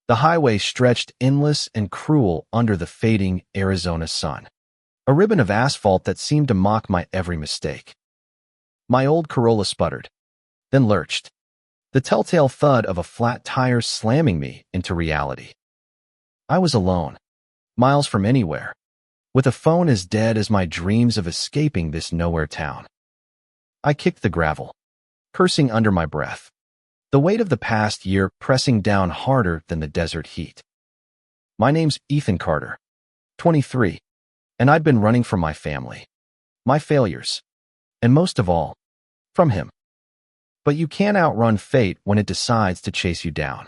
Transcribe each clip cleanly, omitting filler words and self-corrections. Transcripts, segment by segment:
The highway stretched endless and cruel under the fading Arizona sun, a ribbon of asphalt that seemed to mock my every mistake. My old Corolla sputtered, then lurched, the telltale thud of a flat tire slamming me into reality. I was alone, miles from anywhere, with a phone as dead as my dreams of escaping this nowhere town. I kicked the gravel, cursing under my breath, the weight of the past year pressing down harder than the desert heat. My name's Ethan Carter, 23, and I'd been running from my family, my failures, and most of all, from him. But you can't outrun fate when it decides to chase you down.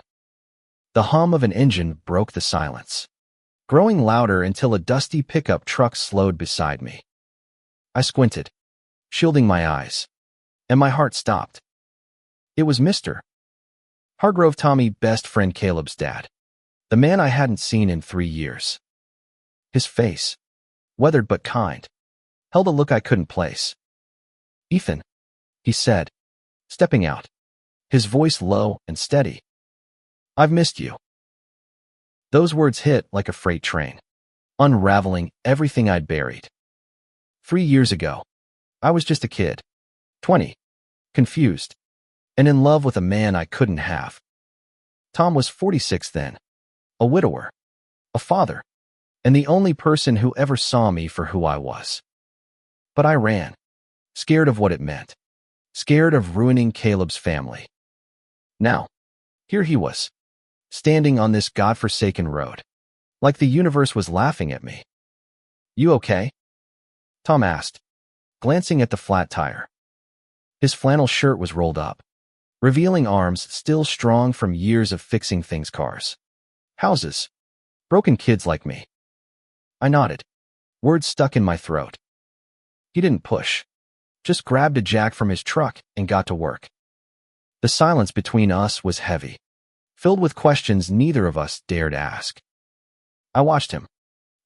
The hum of an engine broke the silence, growing louder until a dusty pickup truck slowed beside me. I squinted, shielding my eyes, and my heart stopped. It was Mr. Hargrove, Tommy, best friend Caleb's dad, the man I hadn't seen in 3 years. His face, weathered but kind, held a look I couldn't place. "Ethan," he said, stepping out, his voice low and steady. "I've missed you." Those words hit like a freight train, unraveling everything I'd buried. 3 years ago, I was just a kid, 20, confused, and in love with a man I couldn't have. Tom was 46 then, a widower, a father, and the only person who ever saw me for who I was. But I ran, scared of what it meant, scared of ruining Caleb's family. Now, here he was, standing on this godforsaken road, like the universe was laughing at me. "You okay?" Tom asked, glancing at the flat tire. His flannel shirt was rolled up, revealing arms still strong from years of fixing things: cars, houses, broken kids like me. I nodded, words stuck in my throat. He didn't push, just grabbed a jack from his truck and got to work. The silence between us was heavy, filled with questions neither of us dared ask. I watched him,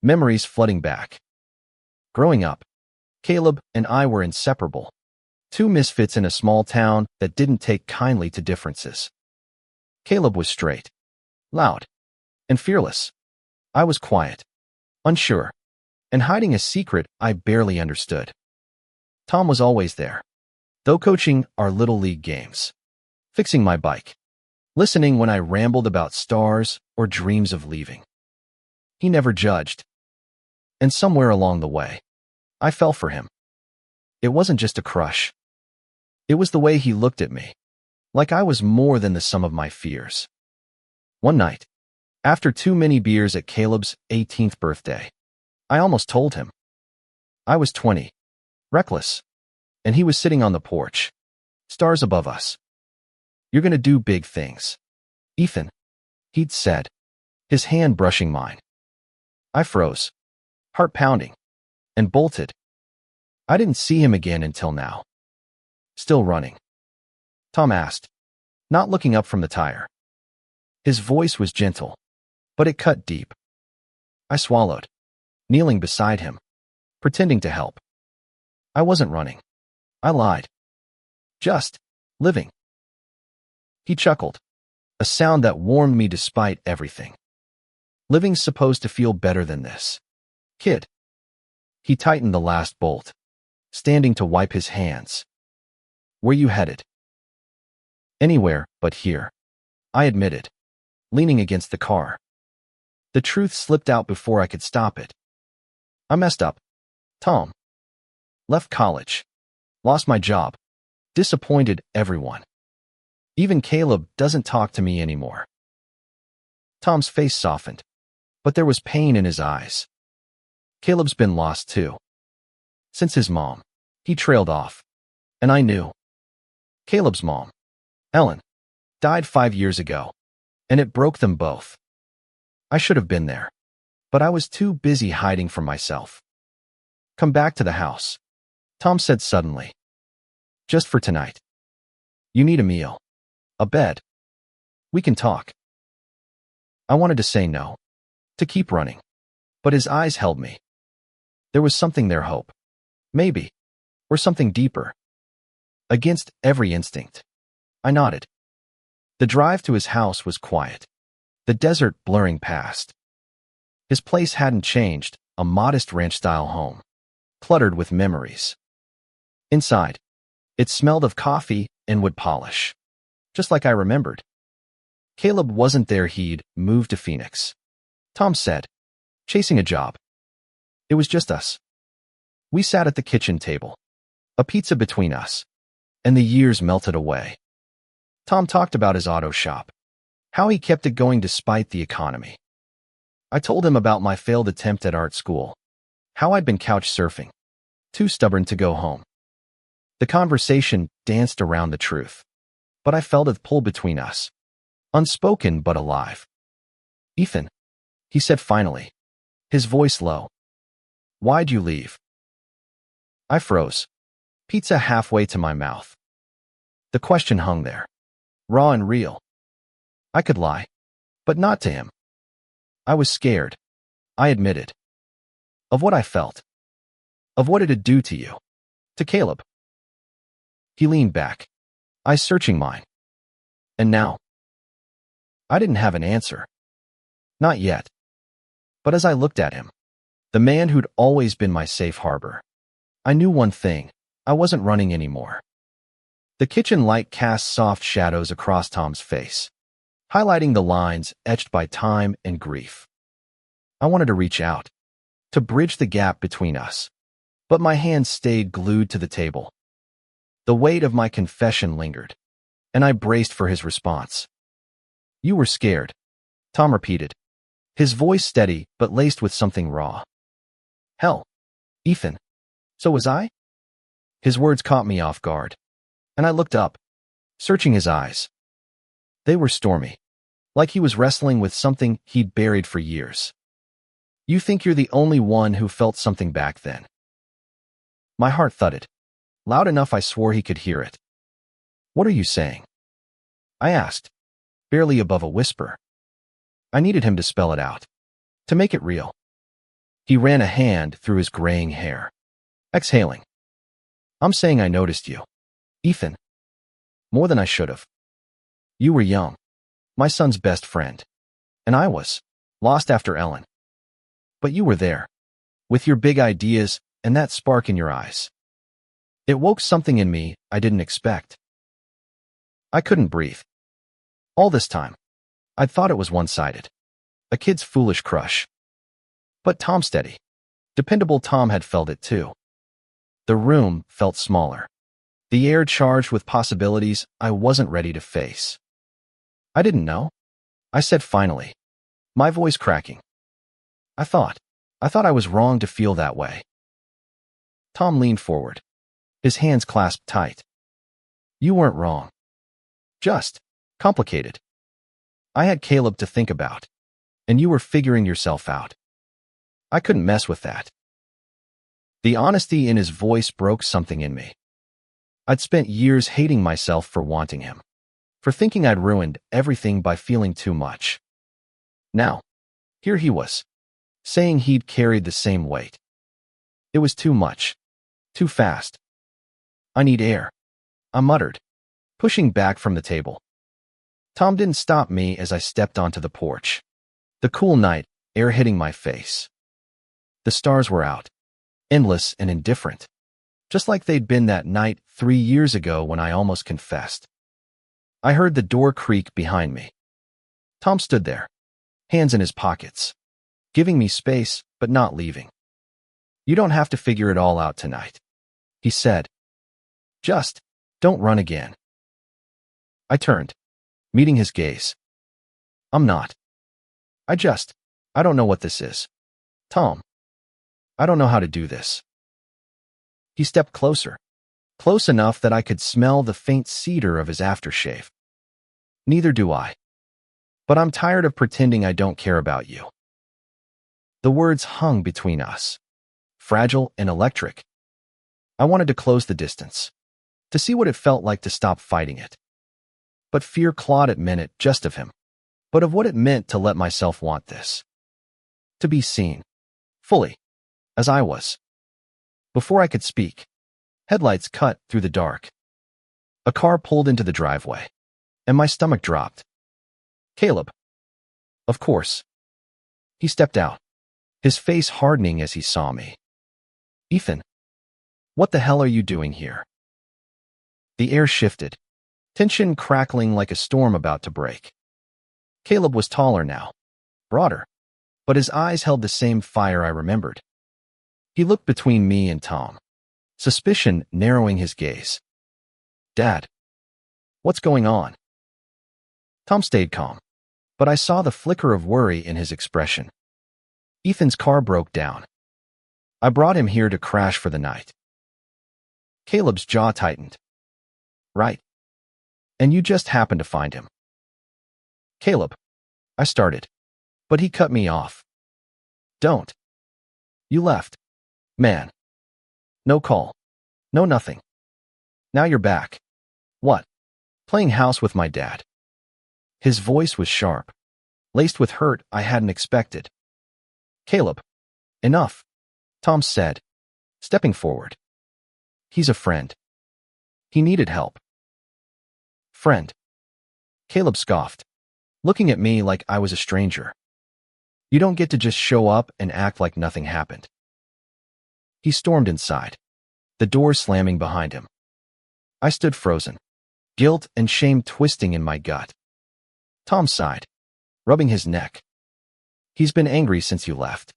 memories flooding back. Growing up, Caleb and I were inseparable, two misfits in a small town that didn't take kindly to differences. Caleb was straight, loud, and fearless. I was quiet, unsure, and hiding a secret I barely understood. Tom was always there, though, coaching our little league games, fixing my bike, listening when I rambled about stars or dreams of leaving. He never judged. And somewhere along the way, I fell for him. It wasn't just a crush. It was the way he looked at me, like I was more than the sum of my fears. One night, after too many beers at Caleb's 18th birthday, I almost told him. I was 20, reckless, and he was sitting on the porch, stars above us. "You're gonna do big things, Ethan," he'd said, his hand brushing mine. I froze, heart pounding, and bolted. I didn't see him again until now. "Still running?" Tom asked, not looking up from the tire. His voice was gentle, but it cut deep. I swallowed, kneeling beside him, pretending to help. I wasn't running. I lied. Just living. He chuckled, a sound that warmed me despite everything. "Living's supposed to feel better than this, kid." He tightened the last bolt, standing to wipe his hands. "Where you headed?" "Anywhere but here," I admitted, leaning against the car. The truth slipped out before I could stop it. "I messed up, Tom. Left college. Lost my job. Disappointed everyone. Even Caleb doesn't talk to me anymore." Tom's face softened, but there was pain in his eyes. "Caleb's been lost too. Since his mom," he trailed off, and I knew. Caleb's mom, Ellen, died 5 years ago, and it broke them both. I should have been there, but I was too busy hiding from myself. "Come back to the house," Tom said suddenly. "Just for tonight. You need a meal, a bed. We can talk." I wanted to say no, to keep running, but his eyes held me. There was something there, hope, maybe, or something deeper. Against every instinct, I nodded. The drive to his house was quiet, the desert blurring past. His place hadn't changed, a modest ranch-style home, cluttered with memories. Inside, it smelled of coffee and wood polish, just like I remembered. Caleb wasn't there. He'd moved to Phoenix, Tom said, chasing a job. It was just us. We sat at the kitchen table, a pizza between us, and the years melted away. Tom talked about his auto shop, how he kept it going despite the economy. I told him about my failed attempt at art school, how I'd been couch surfing, too stubborn to go home. The conversation danced around the truth, but I felt a pull between us, unspoken but alive. "Ethan," he said finally, his voice low. "Why'd you leave?" I froze, pizza halfway to my mouth. The question hung there, raw and real. I could lie, but not to him. I was scared, I admitted, of what I felt, of what it'd do to you, to Caleb. He leaned back, eyes searching mine. And now? I didn't have an answer. Not yet. But as I looked at him, the man who'd always been my safe harbor, I knew one thing: I wasn't running anymore. The kitchen light cast soft shadows across Tom's face, highlighting the lines etched by time and grief. I wanted to reach out, to bridge the gap between us, but my hands stayed glued to the table. The weight of my confession lingered, and I braced for his response. "You were scared," Tom repeated, his voice steady but laced with something raw. "Hell, Ethan, so was I?" His words caught me off guard, and I looked up, searching his eyes. They were stormy, like he was wrestling with something he'd buried for years. "You think you're the only one who felt something back then?" My heart thudded, loud enough I swore he could hear it. "What are you saying?" I asked, barely above a whisper. I needed him to spell it out, to make it real. He ran a hand through his graying hair, exhaling. "I'm saying I noticed you, Ethan. More than I should have. You were young, my son's best friend, and I was lost after Ellen. But you were there, with your big ideas and that spark in your eyes. It woke something in me I didn't expect." I couldn't breathe. All this time, I'd thought it was one-sided, a kid's foolish crush. But Tom steady, dependable Tom had felt it too. The room felt smaller, the air charged with possibilities I wasn't ready to face. "I didn't know," I said finally, my voice cracking. I thought I was wrong to feel that way." Tom leaned forward, his hands clasped tight. "You weren't wrong. Just complicated. I had Caleb to think about, and you were figuring yourself out. I couldn't mess with that." The honesty in his voice broke something in me. I'd spent years hating myself for wanting him, for thinking I'd ruined everything by feeling too much. Now, here he was, saying he'd carried the same weight. It was too much, too fast. "I need air," I muttered, pushing back from the table. Tom didn't stop me as I stepped onto the porch, the cool night air hitting my face. The stars were out, endless and indifferent, just like they'd been that night 3 years ago when I almost confessed. I heard the door creak behind me. Tom stood there, hands in his pockets, giving me space but not leaving. "You don't have to figure it all out tonight," he said. "Just don't run again." I turned, meeting his gaze. "I'm not. I don't know what this is. Tom, I don't know how to do this." He stepped closer, close enough that I could smell the faint cedar of his aftershave. "Neither do I. But I'm tired of pretending I don't care about you." The words hung between us, fragile and electric. I wanted to close the distance, to see what it felt like to stop fighting it. But fear clawed at minute just of him, but of what it meant to let myself want this. To be seen, fully, as I was. Before I could speak, headlights cut through the dark. A car pulled into the driveway, and my stomach dropped. "Caleb." Of course. He stepped out, his face hardening as he saw me. Ethan, what the hell are you doing here? The air shifted, tension crackling like a storm about to break. Caleb was taller now, broader, but his eyes held the same fire I remembered. He looked between me and Tom, suspicion narrowing his gaze. Dad, what's going on? Tom stayed calm, but I saw the flicker of worry in his expression. Ethan's car broke down. I brought him here to crash for the night. Caleb's jaw tightened. Right. And you just happened to find him. Caleb, I started, but he cut me off. Don't. You left. Man. No call. No nothing. Now you're back. What? Playing house with my dad. His voice was sharp, laced with hurt I hadn't expected. Caleb, enough, Tom said, stepping forward. He's a friend. He needed help. Friend. Caleb scoffed, looking at me like I was a stranger. You don't get to just show up and act like nothing happened. He stormed inside, the door slamming behind him. I stood frozen, guilt and shame twisting in my gut. Tom sighed, rubbing his neck. He's been angry since you left.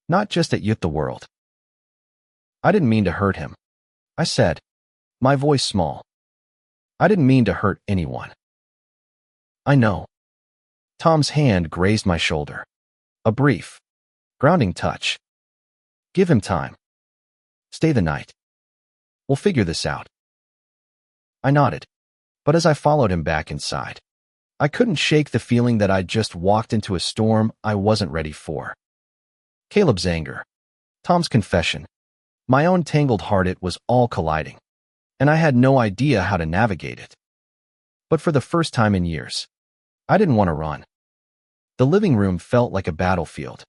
Not just at you, the world. I didn't mean to hurt him, I said, my voice small. I didn't mean to hurt anyone. I know. Tom's hand grazed my shoulder. A brief, grounding touch. Give him time. Stay the night. We'll figure this out. I nodded, but as I followed him back inside, I couldn't shake the feeling that I'd just walked into a storm I wasn't ready for. Caleb's anger, Tom's confession, my own tangled heart, it was all colliding, and I had no idea how to navigate it. But for the first time in years, I didn't want to run. The living room felt like a battlefield,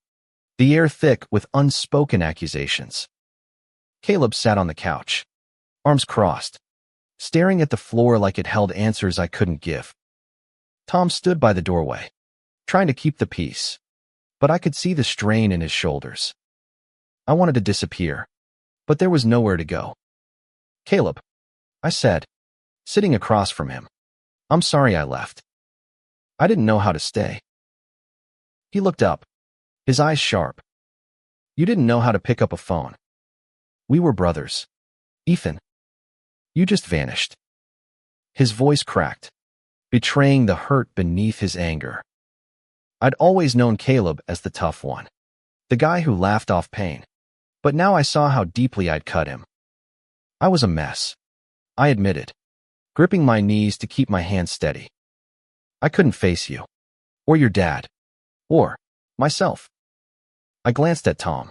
the air thick with unspoken accusations. Caleb sat on the couch, arms crossed, staring at the floor like it held answers I couldn't give. Tom stood by the doorway, trying to keep the peace, but I could see the strain in his shoulders. I wanted to disappear, but there was nowhere to go. Caleb, I said, sitting across from him, I'm sorry I left. I didn't know how to stay. He looked up, his eyes sharp. You didn't know how to pick up a phone. We were brothers. Ethan, you just vanished. His voice cracked, betraying the hurt beneath his anger. I'd always known Caleb as the tough one, the guy who laughed off pain, but now I saw how deeply I'd cut him. I was a mess, I admitted, gripping my knees to keep my hands steady. I couldn't face you, or your dad, or myself. I glanced at Tom,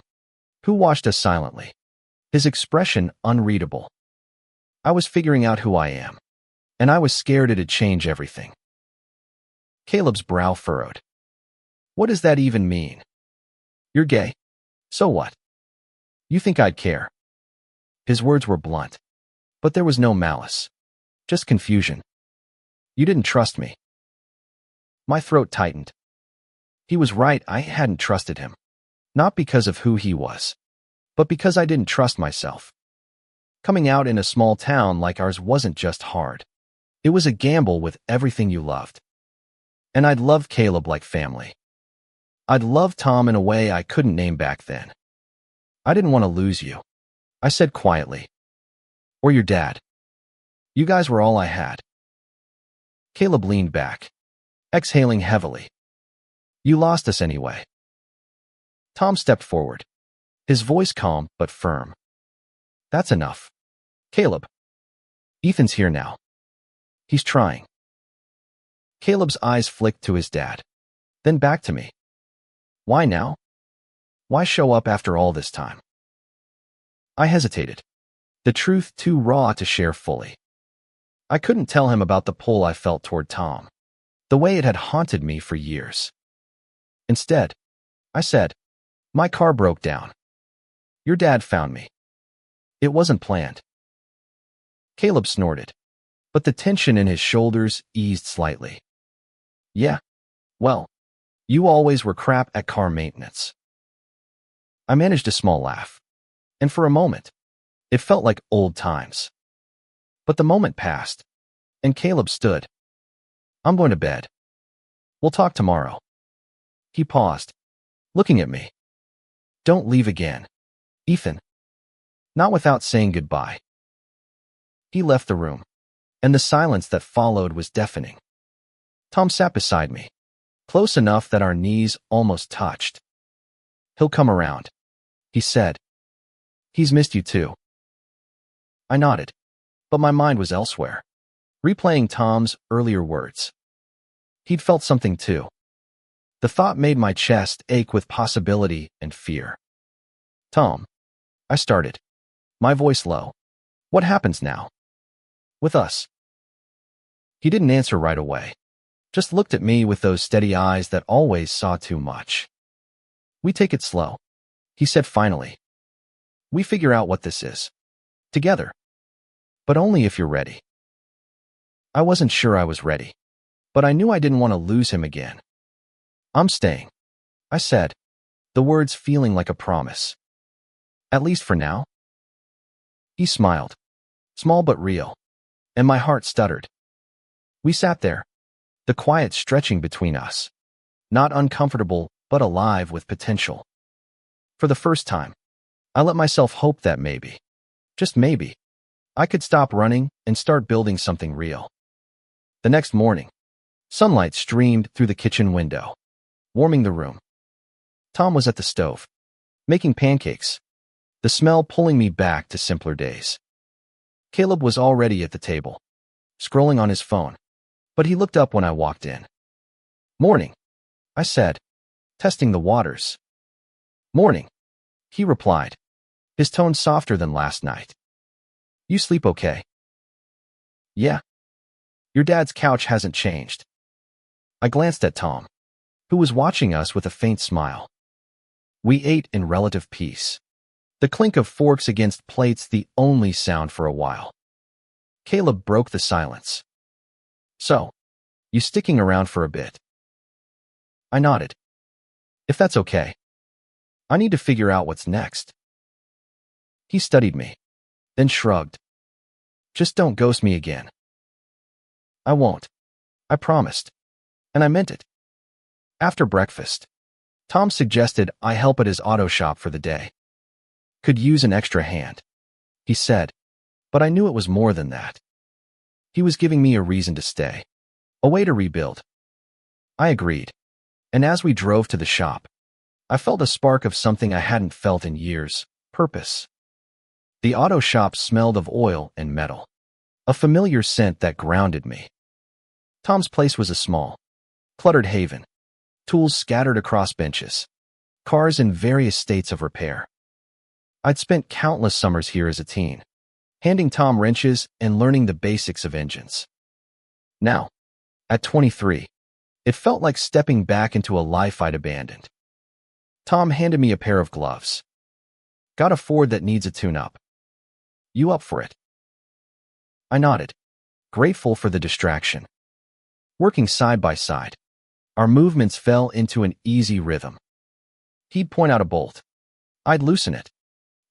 who watched us silently, his expression unreadable. I was figuring out who I am, and I was scared it'd change everything. Caleb's brow furrowed. What does that even mean? You're gay. So what? You think I'd care? His words were blunt, but there was no malice, just confusion. You didn't trust me. My throat tightened. He was right, I hadn't trusted him, not because of who he was, but because I didn't trust myself. Coming out in a small town like ours wasn't just hard. It was a gamble with everything you loved. And I'd loved Caleb like family. I'd loved Tom in a way I couldn't name back then. I didn't want to lose you, I said quietly. Or your dad. You guys were all I had. Caleb leaned back, exhaling heavily. You lost us anyway. Tom stepped forward, his voice calm but firm. That's enough. Caleb. Ethan's here now. He's trying. Caleb's eyes flicked to his dad, then back to me. Why now? Why show up after all this time? I hesitated, the truth too raw to share fully. I couldn't tell him about the pull I felt toward Tom, the way it had haunted me for years. Instead, I said, my car broke down. Your dad found me. It wasn't planned. Caleb snorted, but the tension in his shoulders eased slightly. Yeah, well, You always were crap at car maintenance. I managed a small laugh, and for a moment, it felt like old times. But the moment passed, and Caleb stood. I'm going to bed. We'll talk tomorrow. He paused, looking at me. Don't leave again, Ethan. Not without saying goodbye. He left the room, and the silence that followed was deafening. Tom sat beside me, close enough that our knees almost touched. He'll come around, he said. He's missed you too. I nodded, but my mind was elsewhere, replaying Tom's earlier words. He'd felt something too. The thought made my chest ache with possibility and fear. Tom, I started, my voice low. What happens now? With us? He didn't answer right away, just looked at me with those steady eyes that always saw too much. We take it slow, he said finally. We figure out what this is. Together. But only if you're ready. I wasn't sure I was ready, but I knew I didn't want to lose him again. I'm staying, I said, the words feeling like a promise. At least for now. He smiled, small but real, and my heart stuttered. We sat there, the quiet stretching between us, not uncomfortable but alive with potential. For the first time, I let myself hope that maybe, just maybe, I could stop running and start building something real. The next morning, sunlight streamed through the kitchen window, warming the room. Tom was at the stove, making pancakes, the smell pulling me back to simpler days. Caleb was already at the table, scrolling on his phone, but he looked up when I walked in. Morning, I said, testing the waters. Morning, he replied, his tone softer than last night. You sleep okay? Yeah. Your dad's couch hasn't changed. I glanced at Tom, who was watching us with a faint smile. We ate in relative peace, the clink of forks against plates the only sound for a while. Caleb broke the silence. So, you sticking around for a bit? I nodded. If that's okay. I need to figure out what's next. He studied me, then shrugged. Just don't ghost me again. I won't. I promised. And I meant it. After breakfast, Tom suggested I help at his auto shop for the day. Could use an extra hand, he said, but I knew it was more than that. He was giving me a reason to stay, a way to rebuild. I agreed, and as we drove to the shop, I felt a spark of something I hadn't felt in years, purpose. The auto shop smelled of oil and metal, a familiar scent that grounded me. Tom's place was a small, cluttered haven, tools scattered across benches, cars in various states of repair. I'd spent countless summers here as a teen, handing Tom wrenches and learning the basics of engines. Now, at 23, it felt like stepping back into a life I'd abandoned. Tom handed me a pair of gloves. Got a Ford that needs a tune-up. You up for it? I nodded, grateful for the distraction. Working side by side, our movements fell into an easy rhythm. He'd point out a bolt. I'd loosen it,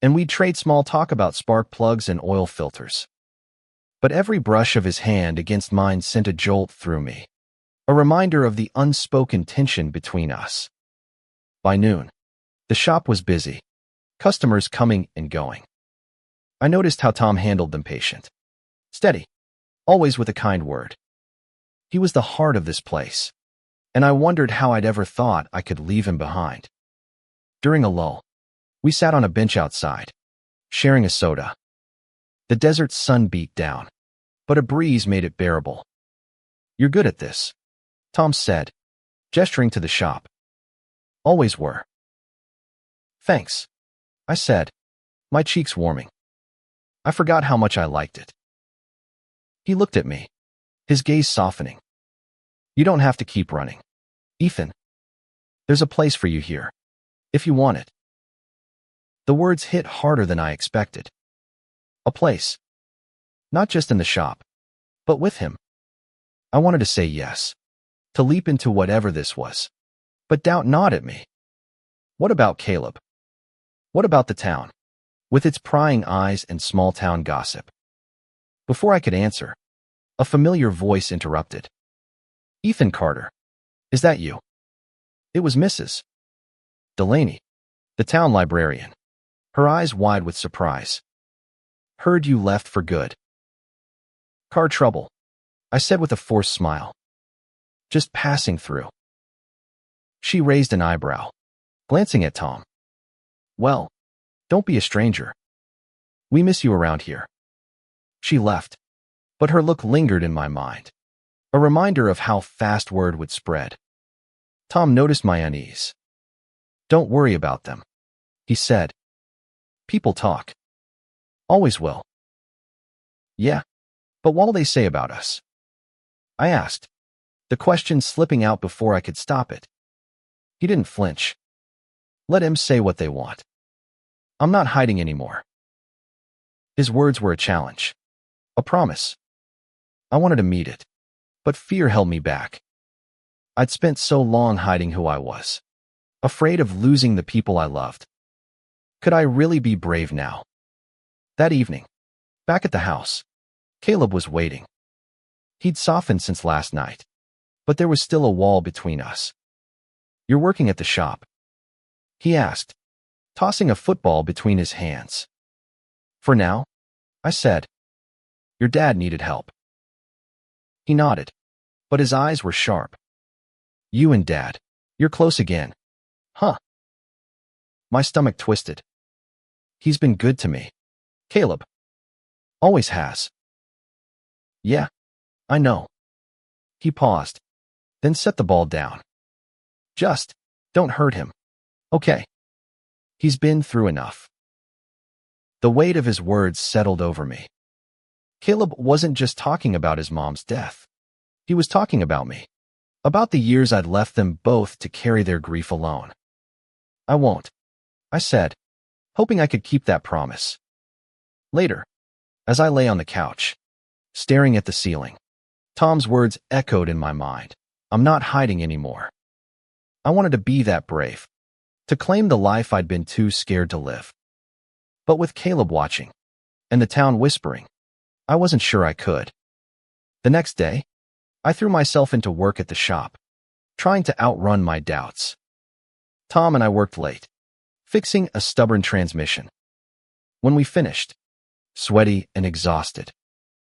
and we'd trade small talk about spark plugs and oil filters. But every brush of his hand against mine sent a jolt through me, a reminder of the unspoken tension between us. By noon, the shop was busy, customers coming and going. I noticed how Tom handled them patient, steady, always with a kind word. He was the heart of this place, and I wondered how I'd ever thought I could leave him behind. During a lull, we sat on a bench outside, sharing a soda. The desert sun beat down, but a breeze made it bearable. You're good at this, Tom said, gesturing to the shop. Always were. Thanks, I said, my cheeks warming. I forgot how much I liked it. He looked at me, his gaze softening. You don't have to keep running, Ethan. There's a place for you here, if you want it. The words hit harder than I expected. A place. Not just in the shop, but with him. I wanted to say yes, to leap into whatever this was, But doubt gnawed at me. What about Caleb? What about the town, with its prying eyes and small-town gossip? Before I could answer, a familiar voice interrupted. Ethan Carter, is that you? It was Mrs. Delaney, the town librarian, her eyes wide with surprise. Heard you left for good. Car trouble, I said with a forced smile. Just passing through. She raised an eyebrow, glancing at Tom. Well, don't be a stranger. We miss you around here. She left, but her look lingered in my mind, a reminder of how fast word would spread. Tom noticed my unease. Don't worry about them, he said. People talk. Always will. Yeah, but what'll they say about us? I asked, the question slipping out before I could stop it. He didn't flinch. Let him say what they want. I'm not hiding anymore. His words were a challenge, a promise. I wanted to meet it, but fear held me back. I'd spent so long hiding who I was, afraid of losing the people I loved. Could I really be brave now? That evening, back at the house, Caleb was waiting. He'd softened since last night, but there was still a wall between us. You're working at the shop? He asked, tossing a football between his hands. For now, I said. Your dad needed help. He nodded, but his eyes were sharp. You and Dad, you're close again. Huh? My stomach twisted. He's been good to me. Caleb. Always has. Yeah, I know. He paused, then set the ball down. Just, don't hurt him. Okay. He's been through enough. The weight of his words settled over me. Caleb wasn't just talking about his mom's death. He was talking about me, about the years I'd left them both to carry their grief alone. I won't, I said, hoping I could keep that promise. Later, as I lay on the couch, staring at the ceiling, Tom's words echoed in my mind. I'm not hiding anymore. I wanted to be that brave, to claim the life I'd been too scared to live. But with Caleb watching, and the town whispering, I wasn't sure I could. The next day, I threw myself into work at the shop, trying to outrun my doubts. Tom and I worked late, fixing a stubborn transmission. When we finished, sweaty and exhausted,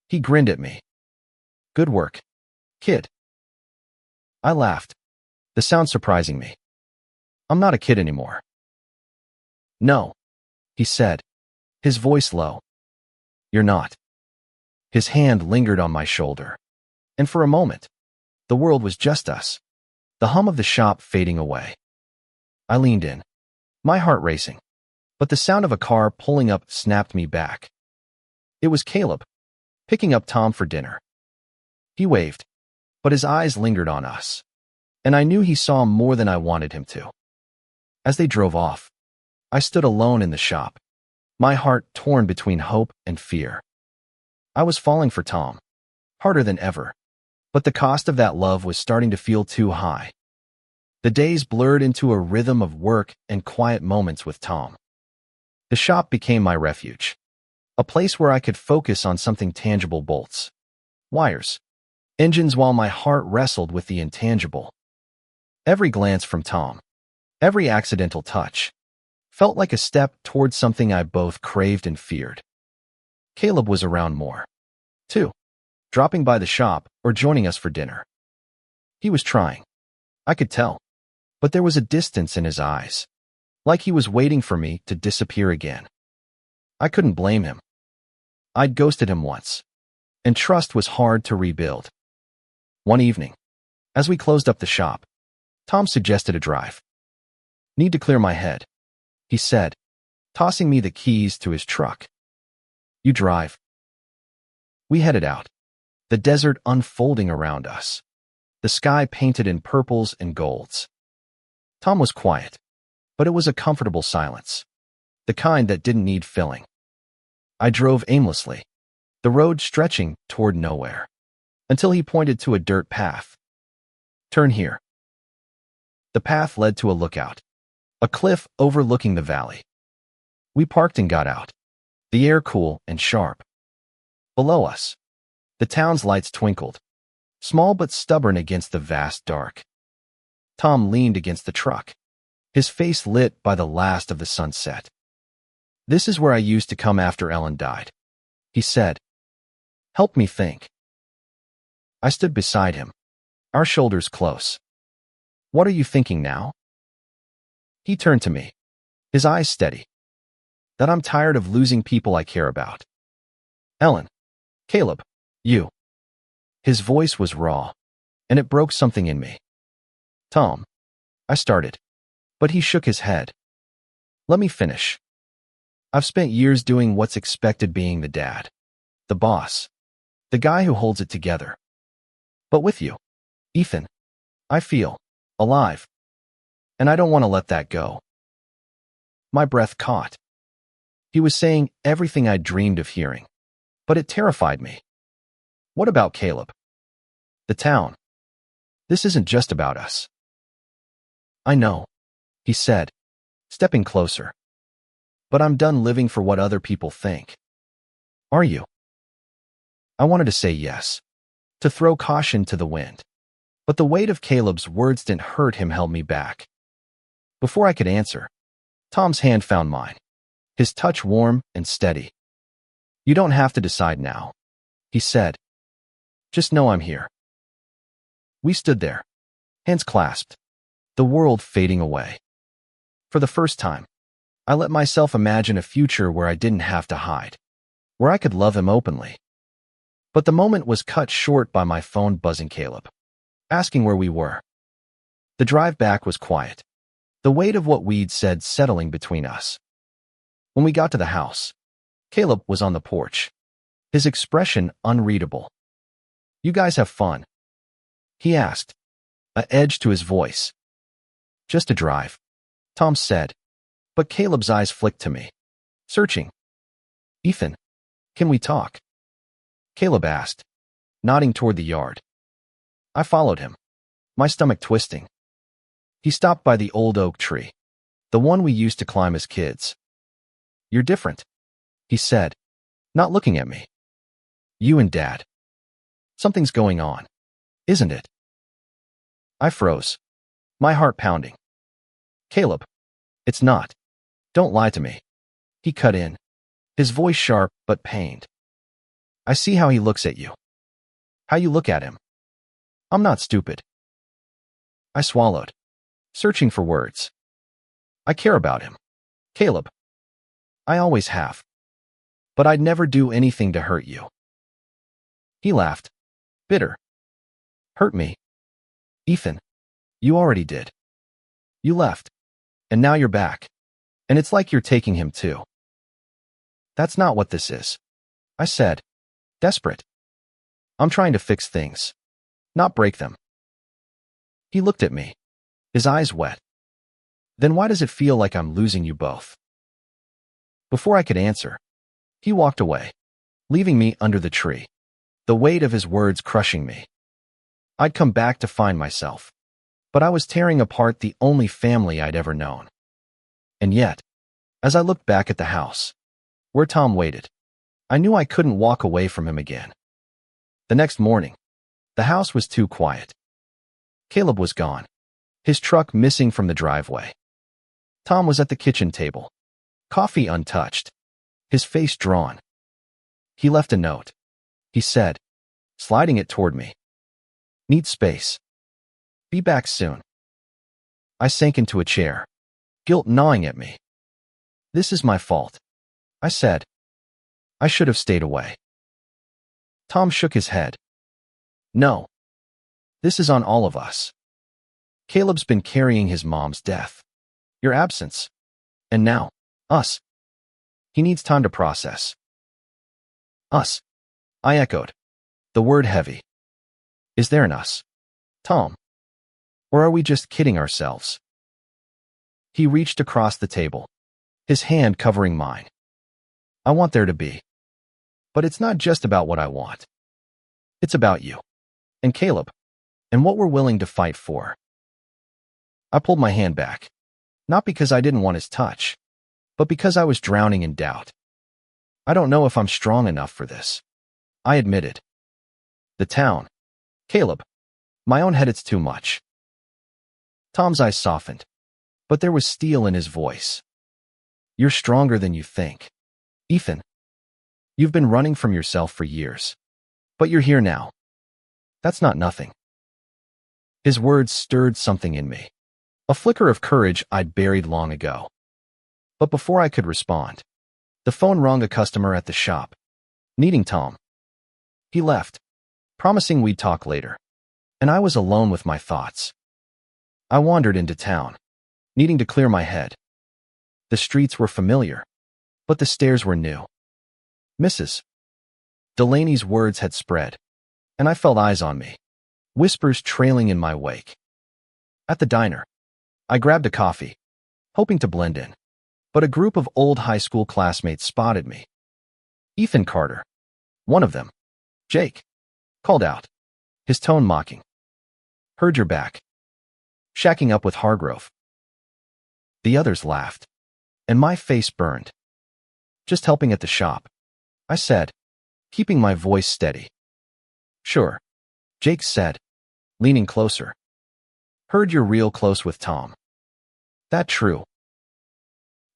he grinned at me. Good work, kid. I laughed, the sound surprising me. I'm not a kid anymore. No, he said, his voice low. You're not. His hand lingered on my shoulder, and for a moment, the world was just us, the hum of the shop fading away. I leaned in, my heart racing, but the sound of a car pulling up snapped me back. It was Caleb, picking up Tom for dinner. He waved, but his eyes lingered on us, and I knew he saw more than I wanted him to. As they drove off, I stood alone in the shop, my heart torn between hope and fear. I was falling for Tom, harder than ever, but the cost of that love was starting to feel too high. The days blurred into a rhythm of work and quiet moments with Tom. The shop became my refuge, a place where I could focus on something tangible: bolts, wires, engines, while my heart wrestled with the intangible. Every glance from Tom, every accidental touch, felt like a step towards something I both craved and feared. Caleb was around more, too, dropping by the shop or joining us for dinner. He was trying, I could tell, but there was a distance in his eyes, like he was waiting for me to disappear again. I couldn't blame him. I'd ghosted him once, and trust was hard to rebuild. One evening, as we closed up the shop, Tom suggested a drive. Need to clear my head, he said, tossing me the keys to his truck. You drive. We headed out, the desert unfolding around us, the sky painted in purples and golds. Tom was quiet, but it was a comfortable silence, the kind that didn't need filling. I drove aimlessly, the road stretching toward nowhere, until he pointed to a dirt path. Turn here. The path led to a lookout, a cliff overlooking the valley. We parked and got out, the air cool and sharp. Below us, the town's lights twinkled, small but stubborn against the vast dark. Tom leaned against the truck, his face lit by the last of the sunset. "This is where I used to come after Ellen died," he said. "Help me think." I stood beside him, our shoulders close. "What are you thinking now?" He turned to me, his eyes steady. "That I'm tired of losing people I care about. Ellen, Caleb, you." His voice was raw, and it broke something in me. "Tom," I started, but he shook his head. "Let me finish. I've spent years doing what's expected, being the dad, the boss, the guy who holds it together. But with you, Ethan, I feel alive, and I don't want to let that go." My breath caught. He was saying everything I'd dreamed of hearing, but it terrified me. "What about Caleb? The town? This isn't just about us." "I know," he said, stepping closer. "But I'm done living for what other people think." "Are you?" I wanted to say yes, to throw caution to the wind. But the weight of Caleb's words didn't hurt him, held me back. Before I could answer, Tom's hand found mine, his touch warm and steady. "You don't have to decide now," he said. "Just know I'm here." We stood there, hands clasped, the world fading away. For the first time, I let myself imagine a future where I didn't have to hide, where I could love him openly. But the moment was cut short by my phone buzzing, Caleb, asking where we were. The drive back was quiet, the weight of what we'd said settling between us. When we got to the house, Caleb was on the porch, his expression unreadable. "You guys have fun?" he asked, an edge to his voice. "Just a drive," Tom said, but Caleb's eyes flicked to me, searching. "Ethan, can we talk?" Caleb asked, nodding toward the yard. I followed him, my stomach twisting. He stopped by the old oak tree, the one we used to climb as kids. "You're different," he said, not looking at me. "You and Dad. Something's going on, isn't it?" I froze, my heart pounding. "Caleb, it's not. Don't lie to me," he cut in, his voice sharp but pained. "I see how he looks at you, how you look at him. I'm not stupid." I swallowed, searching for words. "I care about him, Caleb. I always have. But I'd never do anything to hurt you." He laughed, bitter. "Hurt me? Ethan, you already did. You left, and now you're back, and it's like you're taking him too." "That's not what this is," I said, desperate. "I'm trying to fix things, not break them." He looked at me, his eyes wet. "Then why does it feel like I'm losing you both?" Before I could answer, he walked away, leaving me under the tree, the weight of his words crushing me. I'd come back to find myself, but I was tearing apart the only family I'd ever known. And yet, as I looked back at the house, where Tom waited, I knew I couldn't walk away from him again. The next morning, the house was too quiet. Caleb was gone, his truck missing from the driveway. Tom was at the kitchen table, coffee untouched, his face drawn. "He left a note," he said, sliding it toward me. "Need space. Be back soon." I sank into a chair, guilt gnawing at me. "This is my fault," I said. "I should have stayed away." Tom shook his head. "No. This is on all of us. Caleb's been carrying his mom's death, your absence, and now, us. He needs time to process." "Us," I echoed, the word heavy. Is there an us, Tom? Or are we just kidding ourselves? He reached across the table, his hand covering mine. "I want there to be. But it's not just about what I want. It's about you, and Caleb, and what we're willing to fight for." I pulled my hand back, not because I didn't want his touch, but because I was drowning in doubt. I don't know if I'm strong enough for this, I admitted. The town. Caleb. My own head, it's too much. Tom's eyes softened, but there was steel in his voice. You're stronger than you think. Ethan. You've been running from yourself for years. But you're here now. That's not nothing. His words stirred something in me. A flicker of courage I'd buried long ago. But before I could respond, the phone rang. A customer at the shop, needing Tom. He left, promising we'd talk later, and I was alone with my thoughts. I wandered into town, needing to clear my head. The streets were familiar, but the stairs were new. Mrs. Delaney's words had spread, and I felt eyes on me, whispers trailing in my wake. At the diner, I grabbed a coffee, hoping to blend in, but a group of old high school classmates spotted me. Ethan Carter, one of them, Jake, called out, his tone mocking. Heard you're back. Shacking up with Hargrove. The others laughed, and my face burned. Just helping at the shop, I said, keeping my voice steady. Sure, Jake said, leaning closer. Heard you're real close with Tom. That true?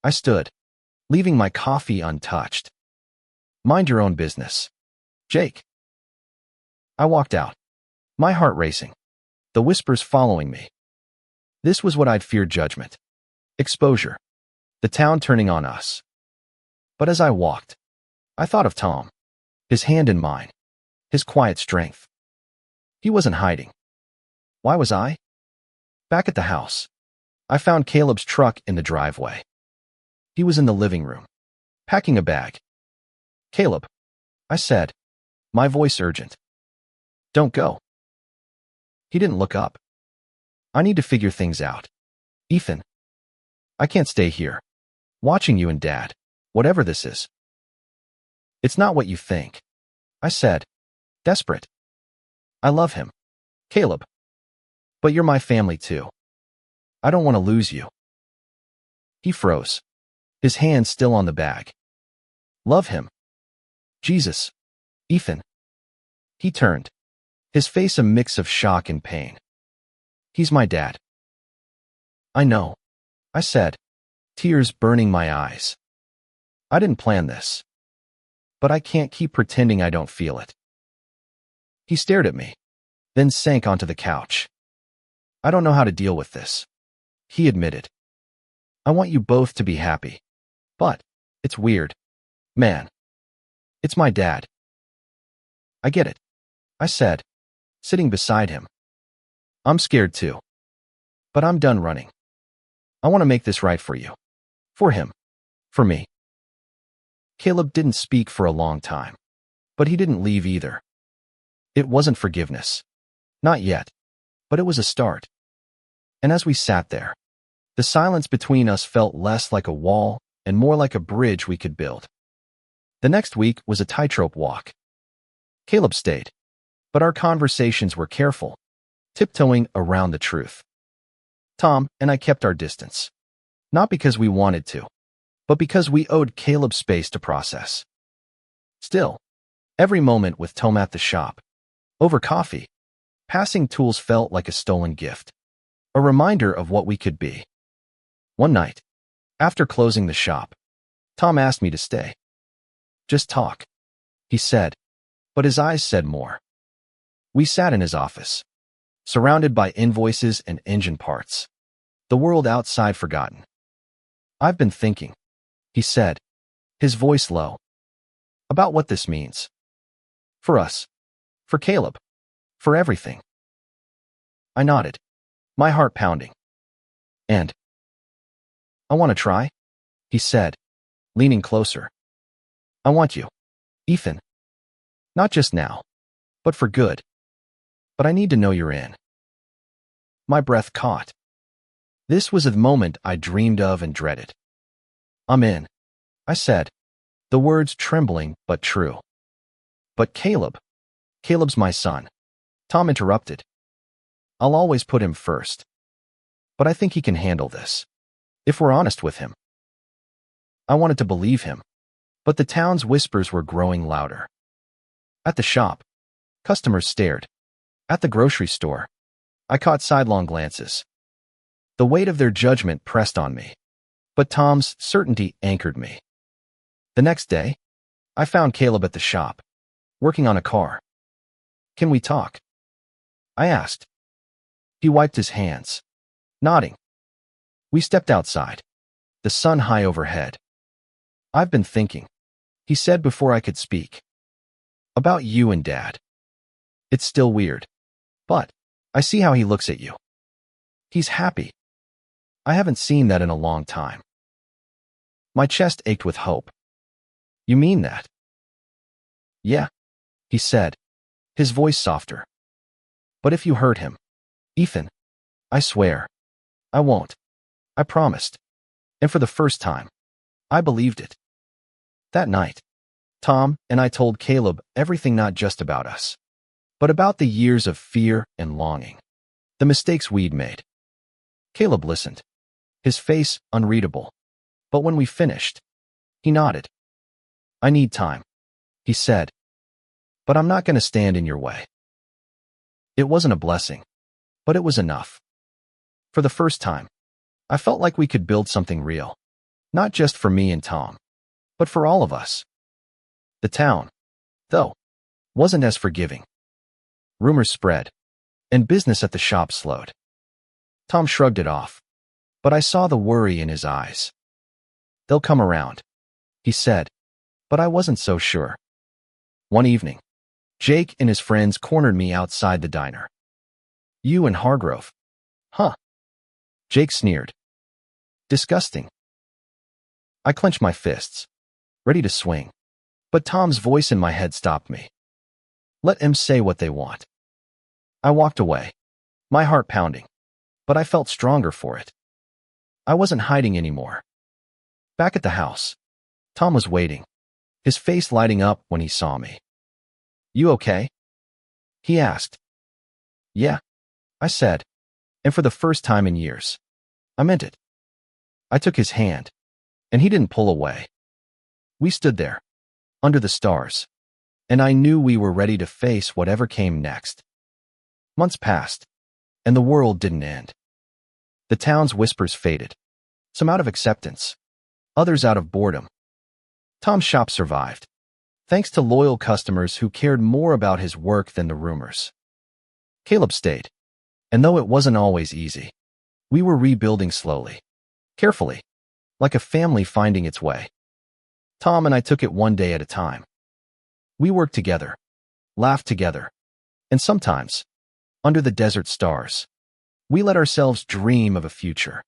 I stood, leaving my coffee untouched. Mind your own business, Jake. I walked out, my heart racing, the whispers following me. This was what I'd feared: judgment, exposure, the town turning on us. But as I walked, I thought of Tom, his hand in mine, his quiet strength. He wasn't hiding. Why was I? Back at the house, I found Caleb's truck in the driveway. He was in the living room, packing a bag. Caleb, I said, my voice urgent. Don't go. He didn't look up. I need to figure things out. Ethan. I can't stay here, watching you and Dad, whatever this is. It's not what you think, I said, desperate. I love him, Caleb. But you're my family too. I don't want to lose you. He froze, his hand still on the bag. Love him. Jesus. Ethan. He turned, his face a mix of shock and pain. He's my dad. I know, I said, tears burning my eyes. I didn't plan this. But I can't keep pretending I don't feel it. He stared at me, then sank onto the couch. I don't know how to deal with this, he admitted. I want you both to be happy. But it's weird. Man. It's my dad. I get it, I said, sitting beside him. I'm scared too. But I'm done running. I want to make this right for you. For him. For me. Caleb didn't speak for a long time. But he didn't leave either. It wasn't forgiveness. Not yet. But it was a start. And as we sat there, the silence between us felt less like a wall and more like a bridge we could build. The next week was a tightrope walk. Caleb stayed, but our conversations were careful, tiptoeing around the truth. Tom and I kept our distance, not because we wanted to, but because we owed Caleb space to process. Still, every moment with Tom at the shop, over coffee, passing tools felt like a stolen gift, a reminder of what we could be. One night, after closing the shop, Tom asked me to stay. Just talk, he said, but his eyes said more. We sat in his office, surrounded by invoices and engine parts, the world outside forgotten. I've been thinking, he said, his voice low, about what this means. For us, for Caleb, for everything. I nodded, my heart pounding. And I want to try, he said, leaning closer. I want you, Ethan. Not just now, but for good. But I need to know you're in. My breath caught. This was the moment I dreamed of and dreaded. I'm in, I said, the words trembling but true. But Caleb's my son, Tom interrupted. I'll always put him first. but I think he can handle this. If we're honest with him. I wanted to believe him, but the town's whispers were growing louder. At the shop, customers stared. At the grocery store, I caught sidelong glances. The weight of their judgment pressed on me, but Tom's certainty anchored me. The next day, I found Caleb at the shop, working on a car. "Can we talk?" I asked. He wiped his hands, nodding. We stepped outside, the sun high overhead. "I've been thinking," he said before I could speak, "about you and Dad. It's still weird, but I see how he looks at you. He's happy. I haven't seen that in a long time." My chest ached with hope. "You mean that?" "Yeah," he said, his voice softer. "But if you hurt him, Ethan, I swear, I won't." I promised. And for the first time, I believed it. That night, Tom and I told Caleb everything, not just about us, but about the years of fear and longing, the mistakes we'd made. Caleb listened, his face unreadable. But when we finished, he nodded. "I need time," he said, "but I'm not going to stand in your way." It wasn't a blessing, but it was enough. For the first time, I felt like we could build something real, not just for me and Tom, but for all of us. The town, though, wasn't as forgiving. Rumors spread, and business at the shop slowed. Tom shrugged it off, but I saw the worry in his eyes. "They'll come around," he said, but I wasn't so sure. One evening, Jake and his friends cornered me outside the diner. "You and Hargrove?" "Huh?" Jake sneered. "Disgusting." I clenched my fists, ready to swing, but Tom's voice in my head stopped me. "Let them say what they want." I walked away, my heart pounding, but I felt stronger for it. I wasn't hiding anymore. Back at the house, Tom was waiting, his face lighting up when he saw me. "You okay?" he asked. "Yeah," I said, and for the first time in years, I meant it. I took his hand, and he didn't pull away. We stood there, under the stars, and I knew we were ready to face whatever came next. Months passed, and the world didn't end. The town's whispers faded, some out of acceptance, others out of boredom. Tom's shop survived, thanks to loyal customers who cared more about his work than the rumors. Caleb stayed, and though it wasn't always easy, we were rebuilding slowly, carefully, like a family finding its way. Tom and I took it one day at a time. We worked together, laughed together, and sometimes, under the desert stars, we let ourselves dream of a future.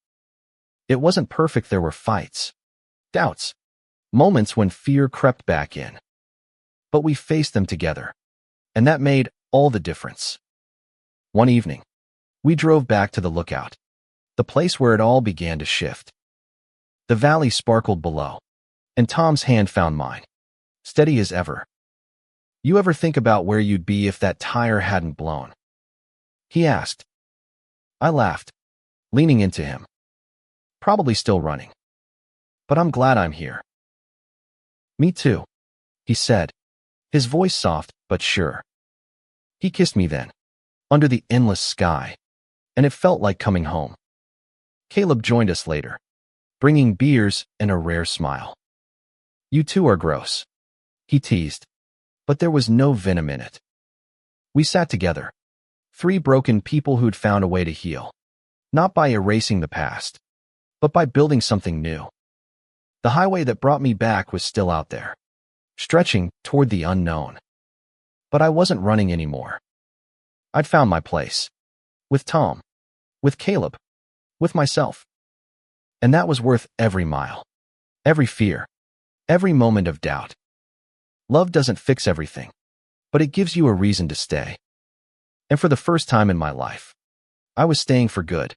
It wasn't perfect. There were fights, doubts, moments when fear crept back in. But we faced them together, and that made all the difference. One evening, we drove back to the lookout, the place where it all began to shift. The valley sparkled below, and Tom's hand found mine, steady as ever. "You ever think about where you'd be if that tire hadn't blown?" he asked. I laughed, leaning into him. "Probably still running. But I'm glad I'm here." "Me too," he said, his voice soft but sure. He kissed me then, under the endless sky, and it felt like coming home. Caleb joined us later, bringing beers and a rare smile. "You two are gross," he teased, but there was no venom in it. We sat together, three broken people who'd found a way to heal, not by erasing the past, but by building something new. The highway that brought me back was still out there, stretching toward the unknown. But I wasn't running anymore. I'd found my place, with Tom, with Caleb, with myself. And that was worth every mile, every fear, every moment of doubt. Love doesn't fix everything, but it gives you a reason to stay. And for the first time in my life, I was staying for good.